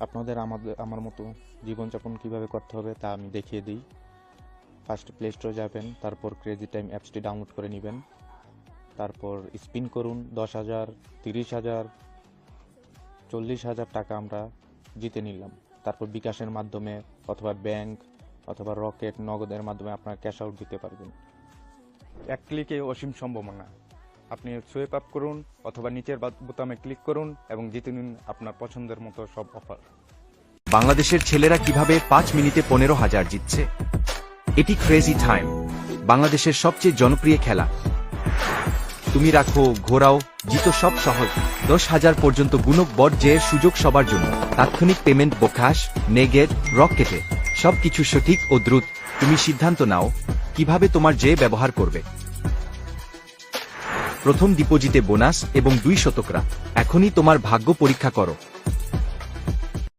আপনাদের আমার মতো জীবনযাপন কিভাবে করতে হবে তা আমি দেখিয়ে দিই। ফার্স্ট প্লে স্টোরে যাবেন, তারপর ক্রেজি টাইম অ্যাপসটি ডাউনলোড করে নেবেন। তারপর স্পিন করুন। 10,000, 30,000, 40,000 টাকা আমরা জিতে নিলাম। তারপর বিকাশের মাধ্যমে অথবা ব্যাংক অথবা রকেট নগদের মাধ্যমে আপনারা ক্যাশ আউট দিতে পারবেন। এক ক্লিকে অসীম সম্ভাবনা। আপনি সোয়েপ আপ করুন অথবা নিচের বোতামে ক্লিক করুন এবং জিতে নিন আপনার পছন্দের মতো সব অফার। বাংলাদেশের ছেলেরা কিভাবে 5 মিনিটে 15,000 জিতছে। এটি ক্রেজি টাইম, বাংলাদেশের সবচেয়ে জনপ্রিয় খেলা। তুমি রাখো, ঘোরাও, জিতো, সব সহজ। 10,000 পর্যন্ত গুণক বট জয়ের সুযোগ সবার জন্য। তাৎক্ষণিক পেমেন্ট, বোকাশ, নেগেট, রকেটে সবকিছু সঠিক ও দ্রুত। তুমি সিদ্ধান্ত নাও কিভাবে তোমার জে ব্যবহার করবে। প্রথম ডিপোজিটে বোনাস এবং 2 শতকরা। এখনই তোমার ভাগ্য পরীক্ষা করো।